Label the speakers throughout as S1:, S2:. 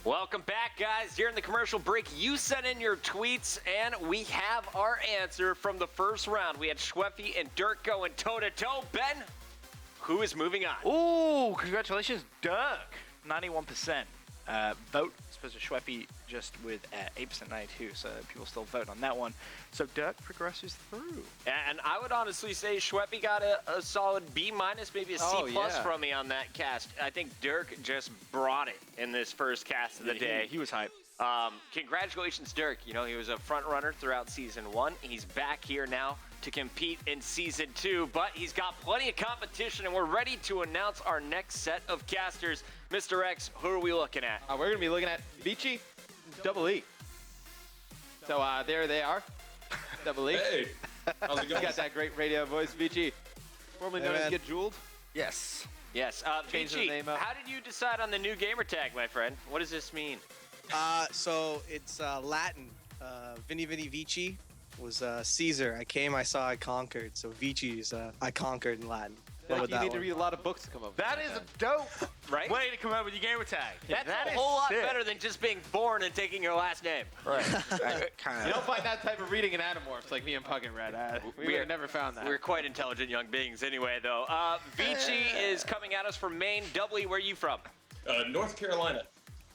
S1: Welcome back, guys. During the commercial break, you sent in your tweets, and we have our answer from the first round. We had Schweffy and Dirk going toe-to-toe. Ben, who is moving on?
S2: Ooh, congratulations, Dirk. 91% vote. Supposed to Schweffy just with 8% 92, so people still vote on that one. So Dirk progresses through.
S1: And I would honestly say Schweffy got a solid B-, maybe a C+ from me on that cast. I think Dirk just brought it in this first cast of the day.
S2: He was hype.
S1: Congratulations, Dirk. You know, he was a front runner throughout Season 1. He's back here now to compete in Season 2, but he's got plenty of competition, and we're ready to announce our next set of casters. Mr. X, who are we looking at?
S3: We're going to be looking at Vici, Doubly. So there they are. Doubly.
S4: Hey, how's it
S3: You
S4: going?
S3: got that great radio voice, Vici. Formerly known as Get Jeweled.
S2: Yes.
S1: Yes.
S3: Change the
S1: Vici,
S3: name up.
S1: how did you decide on the new gamer tag, my friend? What does this mean?
S5: So it's Latin. Vini Vici was Caesar. I came, I saw, I conquered. So Vici is I conquered in Latin.
S3: You need to read a lot of books to come up with
S2: That is a dope
S1: Right?
S2: way to come up with your gamer tag.
S1: That's
S2: That
S1: a
S2: is
S1: whole lot
S2: sick.
S1: better than just being born and taking your last name.
S2: Right.
S3: You don't find that type of reading in Animorphs like me and Pug and Red. We would have never found that.
S1: We're quite intelligent young beings anyway, though. Vici is coming at us from Maine. Doubly, where are you from?
S4: North Carolina.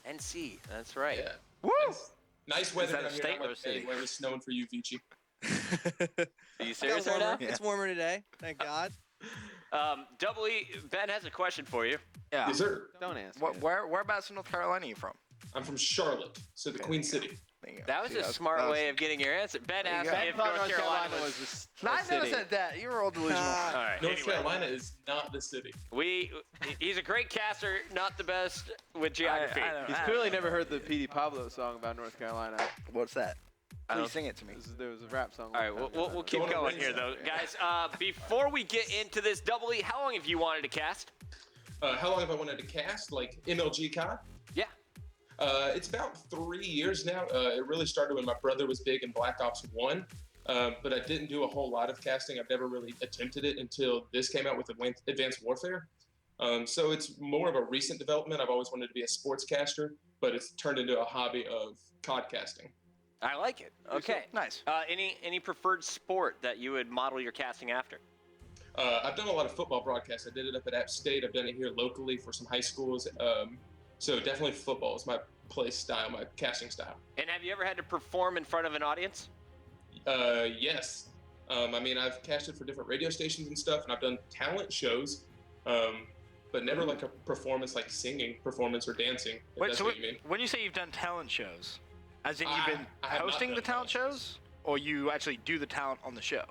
S1: NC, that's right.
S4: Yeah.
S2: Woo!
S4: Nice weather
S2: that a
S4: down here.
S2: state
S4: Not
S2: or a
S4: like
S2: city?
S4: anywhere it's snowing for you, Vici.
S1: Are you serious right now?
S5: It's warmer today. Thank God.
S1: Doubly, Ben has a question for you.
S2: Yeah.
S4: Yes, sir.
S3: Don't answer.
S2: Whereabouts in North Carolina are you from?
S4: I'm from Charlotte, so the Queen City.
S2: There you go.
S1: That was
S2: See,
S1: a smart way of getting your answer. Ben asked
S2: you
S1: me
S2: go.
S1: if North Carolina was...
S2: No, I never said that. You were all delusional.
S1: All right,
S4: North
S1: anyway.
S4: Carolina is not the city.
S1: He's a great caster, not the best with geography.
S2: I don't-
S3: He's clearly never heard the P.D. Pablo song about North Carolina.
S2: What's that? Please sing it to me.
S3: There was a rap song.
S1: All right, we'll keep
S4: Going
S1: going
S4: to
S1: here, though. Guys, before we get into this, Doubly, how long have you wanted to cast?
S4: How long have I wanted to cast? Like MLG COD?
S1: Yeah.
S4: It's about 3 years now. It really started when my brother was big in Black Ops 1, but I didn't do a whole lot of casting. I've never really attempted it until this came out with Advanced Warfare. So it's more of a recent development. I've always wanted to be a sportscaster, but it's turned into a hobby of COD casting.
S1: I like it. Okay.
S2: Nice.
S1: Any preferred sport that you would model your casting after?
S4: I've done a lot of football broadcasts. I did it up at App State. I've done it here locally for some high schools. So definitely football is my play style, my casting style.
S1: And have you ever had to perform in front of an audience?
S4: Yes. I mean, I've casted for different radio stations and stuff, and I've done talent shows, but never like a performance, like singing performance or dancing, if
S2: Wait,
S4: that's
S2: so
S4: what you mean.
S2: when you say you've done talent shows, as in you've
S4: I
S2: been
S4: have not
S2: hosting
S4: done
S2: the talent
S4: talent
S2: shows, or you actually do the talent on the show?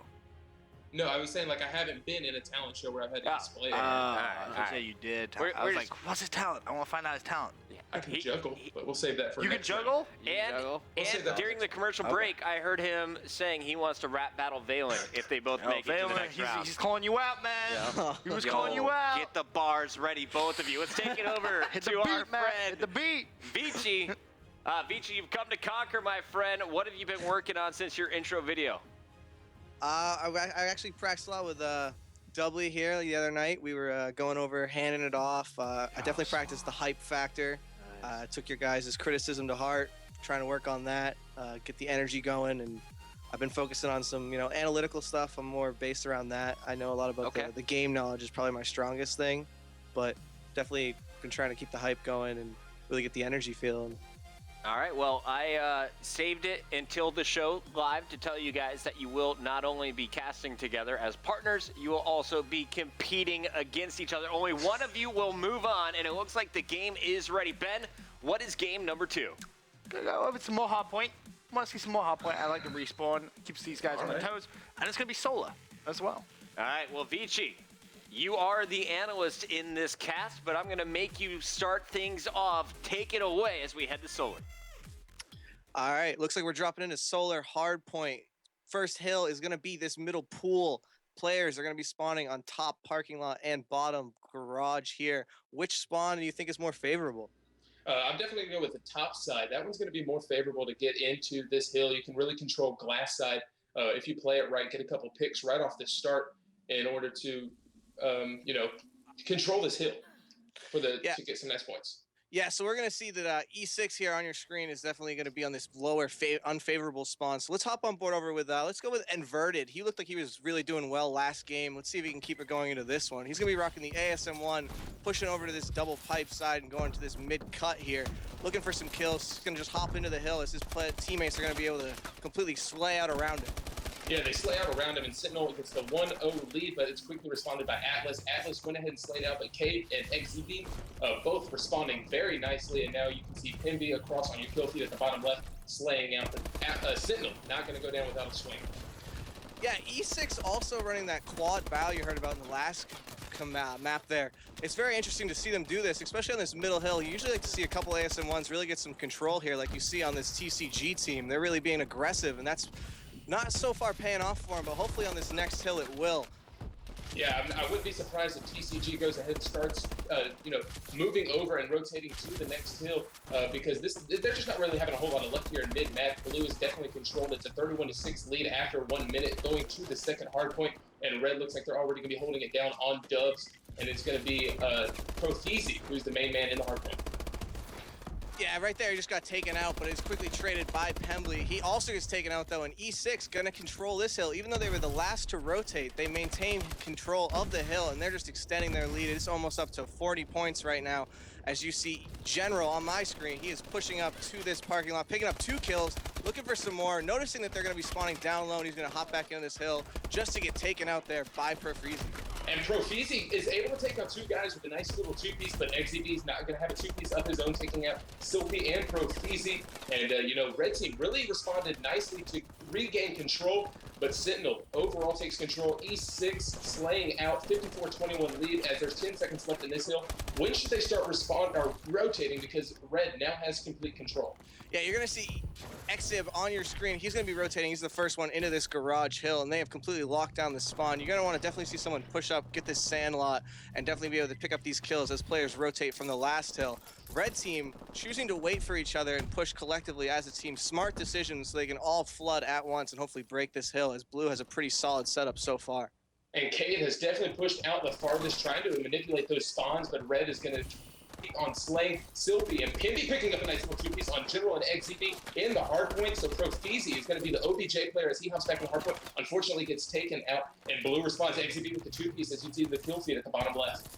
S4: No, I was saying like I haven't been in a talent show where I've had to display it.
S2: I was gonna
S1: alright.
S2: say you did.
S1: We're
S2: I was
S1: just-
S2: like, what's his talent? I want to find out his talent.
S4: I can juggle, but we'll save that for
S2: You can
S4: next round.
S2: juggle?
S1: And,
S4: We'll save that
S1: during
S4: for
S1: the commercial break, I heard him saying he wants to rap battle Valen if they both make it to the
S2: Valen,
S1: next round.
S2: he's calling you out, man. He was
S1: Yo,
S2: calling you out.
S1: Get the bars ready, both of you. Let's take it over
S2: Hit
S1: to
S2: the
S1: our
S2: beat, man.
S1: friend
S2: Hit the beat.
S1: Vici. Vici, you've come to conquer, my friend. What have you been working on since your intro video?
S5: I actually practiced a lot with Doubly here the other night. We were going over handing it off. I definitely practiced the hype factor. Took your guys' criticism to heart, trying to work on that, get the energy going, and I've been focusing on some, analytical stuff. I'm more based around that. I know a lot about
S1: Okay.
S5: the game knowledge is probably my strongest thing, but definitely been trying to keep the hype going and really get the energy feeling.
S1: All right, well, I saved it until the show live to tell you guys that you will not only be casting together as partners, you will also be competing against each other. Only one of you will move on, and it looks like the game is ready. Ben, what is game number 2?
S2: Go over some more hard point. Want to see some more hard point? I like to respawn. Keeps these guys on their
S4: Alright.
S2: toes, and it's gonna be solar as well.
S1: All right, well, Vici, you are the analyst in this cast, but I'm going to make you start things off. Take it away as we head to solar.
S5: All right, looks like we're dropping into solar hard point. First hill is going to be this middle pool. Players are going to be spawning on top parking lot and bottom garage here. Which spawn do you think is more favorable?
S4: I'm definitely going to go with the top side. That one's going to be more favorable to get into this hill. You can really control glass side if you play it right, get a couple picks right off the start in order to, control this hill to get some nice points.
S5: Yeah, so we're going to see that E6 here on your screen is definitely going to be on this lower unfavorable spawn. So let's hop on board over with, let's go with Inverted. He looked like he was really doing well last game. Let's see if he can keep it going into this one. He's going to be rocking the ASM1, pushing over to this double pipe side and going to this mid-cut here. Looking for some kills. He's going to just hop into the hill as his teammates are going to be able to completely slay out around him.
S4: Yeah, they slay out around him, and Sentinel gets the 1-0 lead, but it's quickly responded by Atlas. Atlas went ahead and slayed out, but Cade and XZB both responding very nicely, and now you can see Pimby across on your kill feed at the bottom left, slaying out the Sentinel. Not going to go down without a swing.
S5: Yeah, E6 also running that quad bow you heard about in the last map there. It's very interesting to see them do this, especially on this middle hill. You usually like to see a couple ASM1s really get some control here, like you see on this TCG team. They're really being aggressive, and that's not so far paying off for him, but hopefully on this next hill it will.
S4: Yeah, I wouldn't be surprised if TCG goes ahead and starts, moving over and rotating to the next hill because they're just not really having a whole lot of luck here in mid-map. Blue is definitely controlled. It's a 31-6 lead after 1 minute, going to the second hardpoint, and Red looks like they're already going to be holding it down on dubs, and it's going to be Profizi, who's the main man in the hardpoint.
S5: Yeah, right there, he just got taken out, but it's quickly traded by Pembley. He also gets taken out, though, and E6 gonna control this hill. Even though they were the last to rotate, they maintain control of the hill, and they're just extending their lead. It's almost up to 40 points right now. As you see, General on my screen, he is pushing up to this parking lot, picking up 2 kills, looking for some more, noticing that they're gonna be spawning down low, and he's gonna hop back into this hill just to get taken out there by Profizi.
S4: And Profizi is able to take out 2 guys with a nice little 2-piece, but XZB is not going to have a 2-piece of his own, taking out Silpy and Profizi. And, Red Team really responded nicely to regain control, but Sentinel overall takes control. E6 slaying out, 54-21 lead as there's 10 seconds left in this hill. When should they start rotating? Because Red now has complete control.
S5: Yeah, you're going to see Exib on your screen. He's going to be rotating. He's the first one into this garage hill, and they have completely locked down the spawn. You're going to want to definitely see someone push up, get this sand lot, and definitely be able to pick up these kills as players rotate from the last hill. Red Team choosing to wait for each other and push collectively as a team. Smart decisions so they can all flood at once and hopefully break this hill, as Blue has a pretty solid setup so far.
S4: And Cade has definitely pushed out the farthest, trying to manipulate those spawns, but Red is going to on slaying Silpy, and Pimby picking up a nice little 2-piece on General and XZB in the hardpoint. So Profizi is going to be the OBJ player as he hops back in the hardpoint. Unfortunately, gets taken out, and Blue responds to XZB with the 2-piece as you see the kill feed at the bottom left.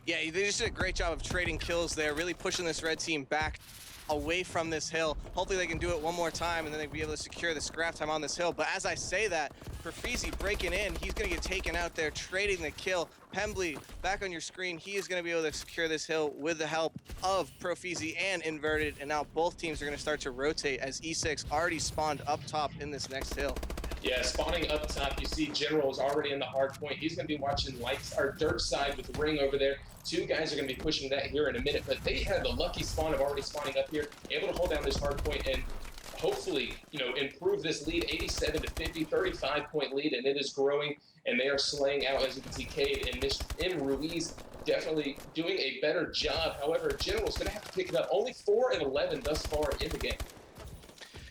S5: Yeah, they just did a great job of trading kills there, really pushing this Red Team back away from this hill. Hopefully they can do it one more time and then they'll be able to secure the scrap time on this hill. But as I say that, Profizi breaking in, he's going to get taken out there, trading the kill. Pembley, back on your screen, he is going to be able to secure this hill with the help of Profizi and Inverted, and now both teams are going to start to rotate as E6 already spawned up top in this next hill.
S4: Yeah, spawning up top, you see General is already in the hard point. He's going to be watching dirt side with the ring over there. 2 guys are going to be pushing that here in a minute, but they had the lucky spawn of already spawning up here, able to hold down this hard point and hopefully, improve this lead, 87-50, 35-point lead, and it is growing, and they are slaying out, as you can see, Cade and Ruiz definitely doing a better job. However, General's going to have to pick it up. Only 4-11 thus far in the game.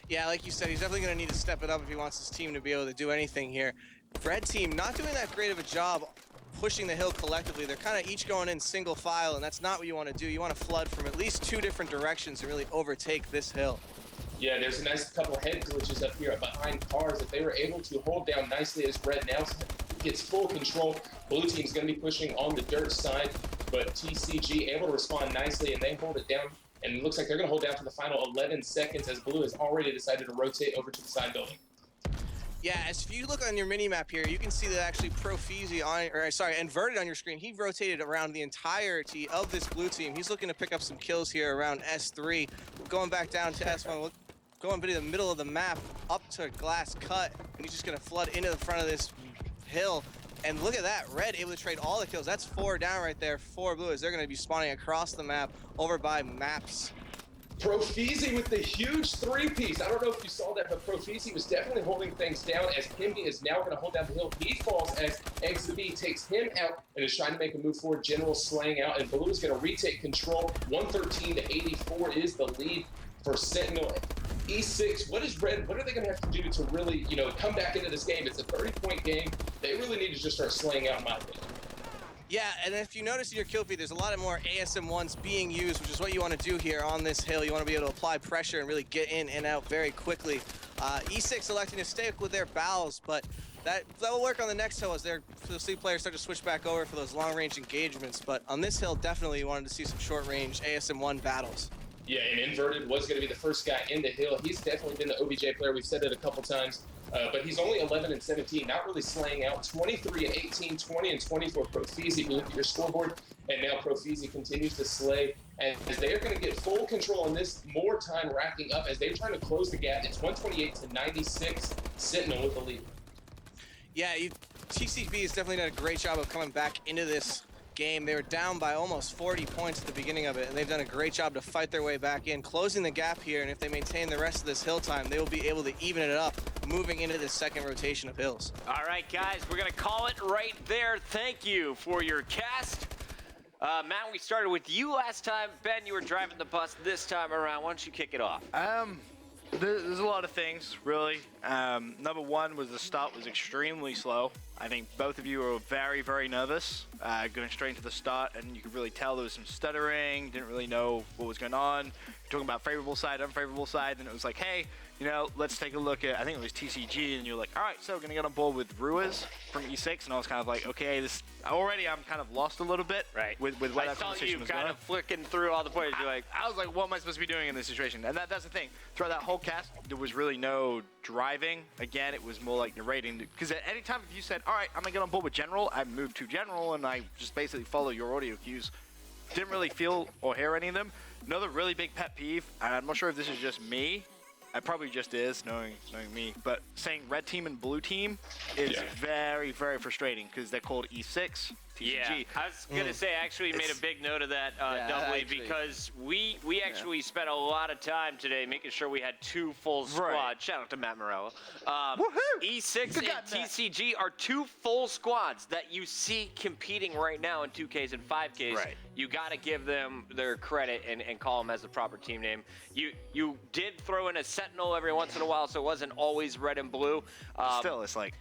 S5: Yeah, like you said, he's definitely going to need to step it up if he wants his team to be able to do anything here. Red Team not doing that great of a job pushing the hill collectively. They're kind of each going in single file, and that's not what you want to do. You want to flood from at least 2 different directions and really overtake this hill.
S4: Yeah, there's a nice couple head glitches up here behind cars that they were able to hold down nicely as Red now gets full control. Blue Team's going to be pushing on the dirt side, but TCG able to respond nicely, and they hold it down. And it looks like they're going to hold down for the final 11 seconds as Blue has already decided to rotate over to the side building.
S5: Yeah, as if you look on your mini-map here, you can see that actually Inverted on your screen, he rotated around the entirety of this Blue Team. He's looking to pick up some kills here around S3. Going back down to S1, going to the middle of the map, up to Glass Cut, and he's just going to flood into the front of this hill. And look at that, Red able to trade all the kills. That's 4 down right there, 4 Blue, as they're going to be spawning across the map over by Maps.
S4: Profizi with the huge 3-piece. I don't know if you saw that, but Profizi was definitely holding things down as Pimby is now going to hold down the hill. He falls as XZB takes him out and is trying to make a move forward. General slaying out, and Blue is going to retake control. 113-84 is the lead for Sentinel. E6, what are they going to have to do to really, come back into this game? It's a 30-point game. They really need to just start slaying out, in my opinion.
S5: Yeah, and if you notice in your kill feed, there's a lot of more ASM1s being used, which is what you want to do here on this hill. You want to be able to apply pressure and really get in and out very quickly. E6 electing to stick with their bows, but that will work on the next hill as the C players start to switch back over for those long-range engagements. But on this hill, definitely you wanted to see some short-range ASM1 battles.
S4: Yeah, and Inverted was going to be the first guy in the hill. He's definitely been the OBJ player. We've said it a couple times. But he's only 11 and 17, not really slaying out. 23 and 18, 20 and 20 for Profizi. You look at your scoreboard, and now Profizi continues to slay. And as they are going to get full control on this, more time racking up as they're trying to close the gap. It's 128 to 96. Sentinel with the lead.
S5: Yeah, TCB has definitely done a great job of coming back into this game. They were down by almost 40 points at the beginning of it, and they've done a great job to fight their way back in, closing the gap here. And if they maintain the rest of this hill time, they will be able to even it up moving into this second rotation of hills.
S1: All right, guys, we're going to call it right there. Thank you for your cast. Matt, we started with you last time. Ben, you were driving the bus this time around. Why don't you kick it off?
S2: There's a lot of things, really. Number one was the start was extremely slow. I think both of you were very, very nervous going straight into the start, and you could really tell there was some stuttering, didn't really know what was going on. You're talking about favorable side, unfavorable side, and it was like, hey, you know, let's take a look at, I think it was TCG, and you're like, all right, so we're going to get on board with Ruiz from E6, and I was kind of like, okay, I'm kind of lost a little bit with where that conversation was going.
S1: I saw you kind of flicking through all the points. You're like,
S2: I was like, what am I supposed to be doing in this situation? And that's the thing. Throughout that whole cast, there was really no driving. Again, it was more like narrating. Because at any time, if you said, all right, I'm going to get on board with General, I moved to General, and I just basically follow your audio cues. Didn't really feel or hear any of them. Another really big pet peeve, and I'm not sure if this is just me, it probably just is, knowing me, but saying red team and blue team is very, very frustrating because they're called E6, TCG.
S1: Yeah, I was going to say, I actually made a big note of that, Doubly, because we actually spent a lot of time today making sure we had two full squads. Right. Shout out to Matt Morello. E6 and TCG are two full squads that you see competing right now in 2Ks and 5Ks. Right. You got to give them their credit and call them as the proper team name. You did throw in a Sentinel every once in a while, so it wasn't always red and blue.
S2: Still, it's like...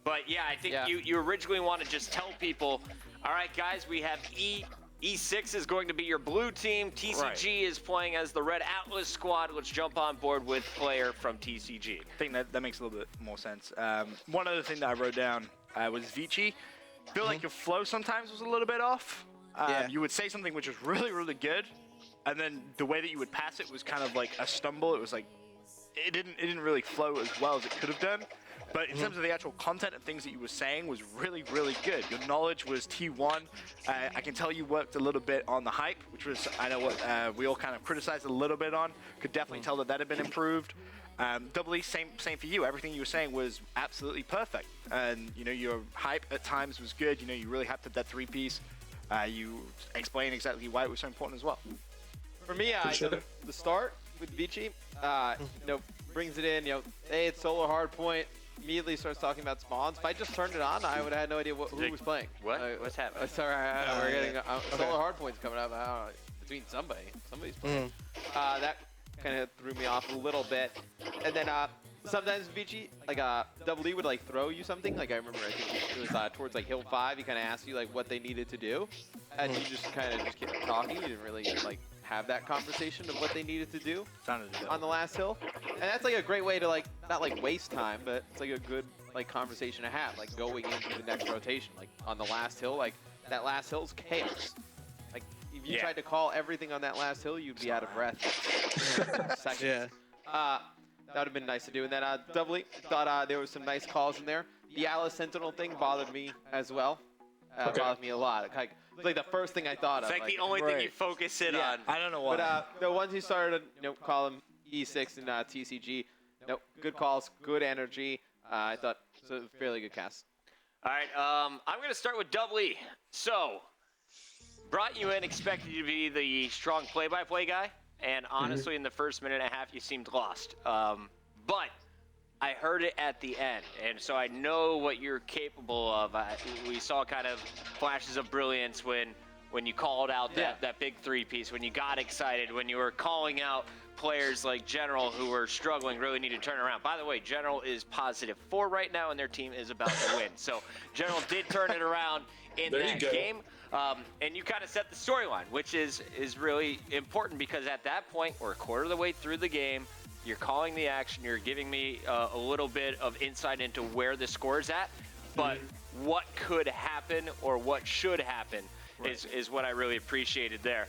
S1: But yeah, I think you originally want to just tell people, all right, guys, we have E6 is going to be your blue team. TCG is playing as the Red Atlas squad. Let's jump on board with player from TCG.
S2: I think that makes a little bit more sense. One other thing that I wrote down was Vici. I feel like your flow sometimes was a little bit off. You would say something which was really, really good, and then the way that you would pass it was kind of like a stumble. It was like it didn't really flow as well as it could have done. But in terms of the actual content and things that you were saying was really, really good. Your knowledge was T1. I can tell you worked a little bit on the hype, which was, I know what we all kind of criticized a little bit on. Could definitely tell that had been improved. Doubly, same for you. Everything you were saying was absolutely perfect. And, you know, your hype at times was good. You know, you really hyped up that three-piece. You explained exactly why it was so important as well.
S3: For me, the start with Vici, brings it in, hey, it's solo hard point. Immediately starts talking about spawns. If I just turned it on, I would have had no idea who was playing.
S1: What? What's happening?
S3: Sorry, we're getting solo hard points coming up. I don't know, between somebody's playing. That kind of threw me off a little bit. And then sometimes Vici, like Doubly would like throw you something. Like I remember, I think it was towards like Hill 5. He kind of asked you like what they needed to do, and you just kind of kept talking. You didn't really like have that conversation of what they needed to do on the last hill. And that's like a great way to like not like waste time, but it's like a good like conversation to have, like going into the next rotation. Like on the last hill, like that last hill's chaos. Like if you tried to call everything on that last hill, you'd be out of breath in seconds. That would have been nice to do. And then Doubly thought there was some nice calls in there. The Alice Sentinel thing bothered me as well. Bothered me a lot. It's like the first thing I thought of.
S1: It's like the only thing you focus in on.
S2: I don't know why.
S3: But the ones who started to call him E6 and TCG, good calls, good energy. I thought it was a fairly good cast.
S1: All right, I'm going to start with Doubly. So, brought you in expecting you to be the strong play-by-play guy, and honestly, in the first minute and a half, you seemed lost. But I heard it at the end, and so I know what you're capable of. We saw kind of flashes of brilliance when when you called out that big three-piece, when you got excited, when you were calling out players like General who were struggling, really need to turn around. By the way, General is +4 right now, and their team is about to win. So General did turn it around in that game. And you kind of set the storyline, which is really important because at that point, we're a quarter of the way through the game. You're calling the action. You're giving me a little bit of insight into where the score's at. But what could happen or what should happen is what I really appreciated there.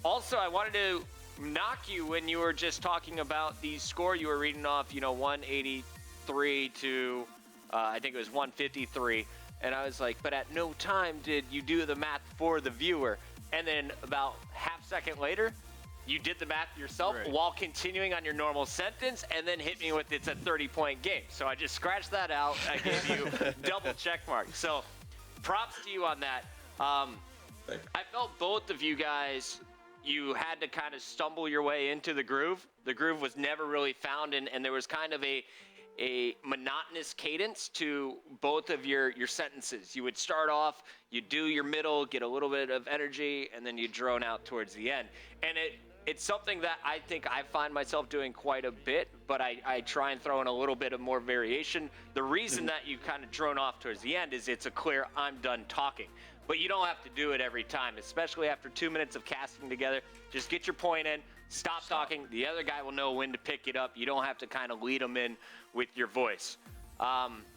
S1: Also, I wanted to knock you when you were just talking about the score you were reading off, 183 to, I think it was 153. And I was like, but at no time did you do the math for the viewer. And then about half second later, you did the math yourself while continuing on your normal sentence and then hit me with it's a 30-point game. So I just scratched that out. I gave you double check mark. So props to you on that. I felt both of you guys, you had to kind of stumble your way into the groove. The groove was never really found, and there was kind of a monotonous cadence to both of your sentences. You would start off, you do your middle, get a little bit of energy, and then you drone out towards the end. And it's something that I think I find myself doing quite a bit, but I try and throw in a little bit of more variation. The reason that you kind of drone off towards the end is it's a clear, I'm done talking. But you don't have to do it every time, especially after 2 minutes of casting together. Just get your point in, stop talking. The other guy will know when to pick it up. You don't have to kind of lead them in with your voice.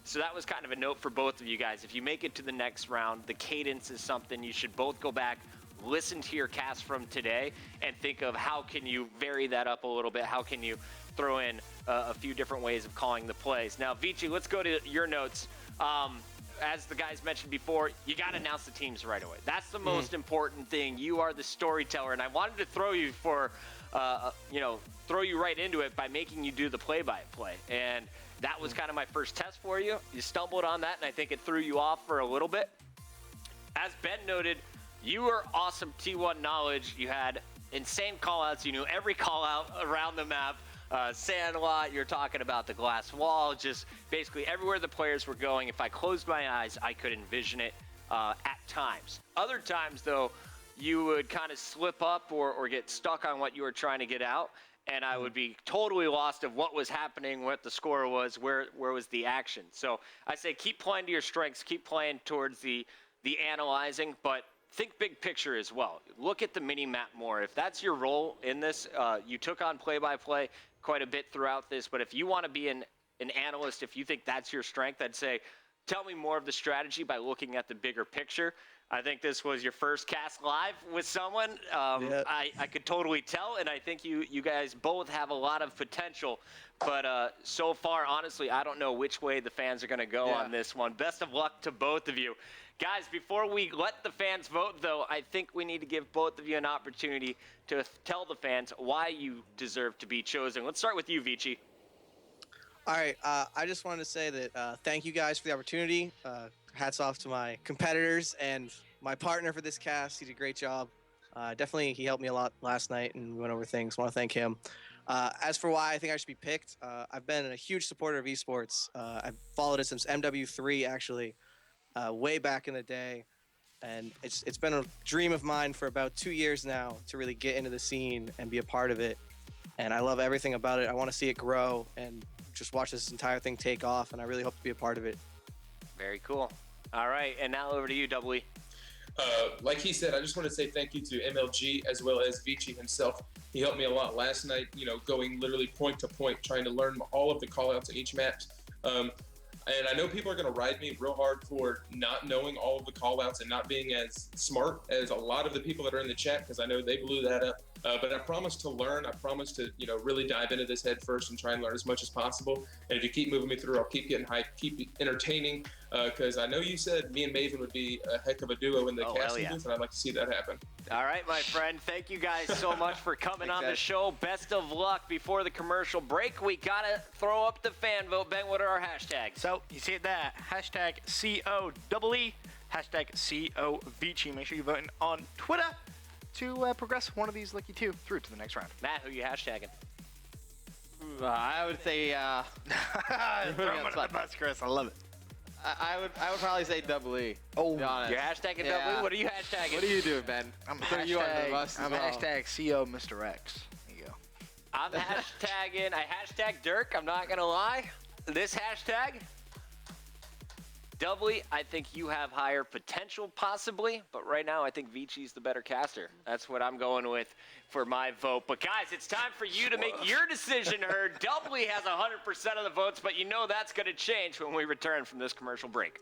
S1: So that was kind of a note for both of you guys. If you make it to the next round, the cadence is something you should both go back, listen to your cast from today, and think of how can you vary that up a little bit. How can you throw in a few different ways of calling the plays. Now, Vici, let's go to your notes. As the guys mentioned before, you got to announce the teams right away. That's the most important thing. You are the storyteller, and I wanted to throw you throw you right into it by making you do the play-by-play. And that was kind of my first test for you. You stumbled on that, and I think it threw you off for a little bit. As Ben noted, you were awesome T1 knowledge. You had insane call-outs. You knew every call-out around the map. Sandlot, you're talking about the glass wall, just basically everywhere the players were going. If I closed my eyes, I could envision it at times. Other times, though, you would kind of slip up or get stuck on what you were trying to get out, and I would be totally lost of what was happening, what the score was, where was the action. So I say keep playing to your strengths, keep playing towards the analyzing, but think big picture as well. Look at the mini-map more. If that's your role in this, you took on play-by-play quite a bit throughout this, but if you want to be an analyst, if you think that's your strength, I'd say tell me more of the strategy by looking at the bigger picture. I think this was your first cast live with someone. I could totally tell, and I think you guys both have a lot of potential. But so far, honestly, I don't know which way the fans are going to go on this one. Best of luck to both of you. Guys, before we let the fans vote, though, I think we need to give both of you an opportunity to tell the fans why you deserve to be chosen. Let's start with you, Vici.
S5: All right. I just wanted to say that thank you guys for the opportunity. Hats off to my competitors and my partner for this cast. He did a great job. Definitely, he helped me a lot last night and we went over things. I want to thank him. As for why I think I should be picked, I've been a huge supporter of esports. I've followed it since MW3, actually, way back in the day. And it's been a dream of mine for about 2 years now to really get into the scene and be a part of it. And I love everything about it. I want to see it grow and just watch this entire thing take off, and I really hope to be a part of it.
S1: Very cool. All right, and now over to you, Doubly.
S4: Like he said, I just want to say thank you to MLG as well as Vici himself. He helped me a lot last night, going literally point to point, trying to learn all of the call-outs in each match. And I know people are going to ride me real hard for not knowing all of the call-outs and not being as smart as a lot of the people that are in the chat, because I know they blew that up. But I promise to learn. I promise to, really dive into this head first and try and learn as much as possible. And if you keep moving me through, I'll keep getting hyped, keep entertaining, because I know you said me and Maven would be a heck of a duo in the casting booth, and I'd like to see that happen.
S1: All right, my friend. Thank you guys so much for coming on the show. Best of luck before the commercial break. We got to throw up the fan vote. Ben, what are our hashtags?
S2: So you see that, hashtag COEE, hashtag COVici. Make sure you vote on Twitter to progress one of these lucky two through to the next round.
S1: Matt, who you hashtagging?
S3: I would say
S2: Throw him under the bus, Chris. I love it.
S3: I would probably say Doubly.
S2: Oh,
S3: to be honest.
S1: You're hashtagging
S3: Yeah.
S1: Doubly? What are you hashtagging?
S3: What are you doing, Ben?
S2: I'm
S3: Throw you under the bus as well.
S2: hashtag CO Mr. X. There you go.
S1: I'm hashtagging, I hashtag Dirk, I'm not gonna lie. This hashtag, Doubly, I think you have higher potential possibly, but right now I think Vici's the better caster. That's what I'm going with for my vote. But guys, it's time for you to make your decision heard. Doubly has 100% of the votes, but you know that's gonna change when we return from this commercial break.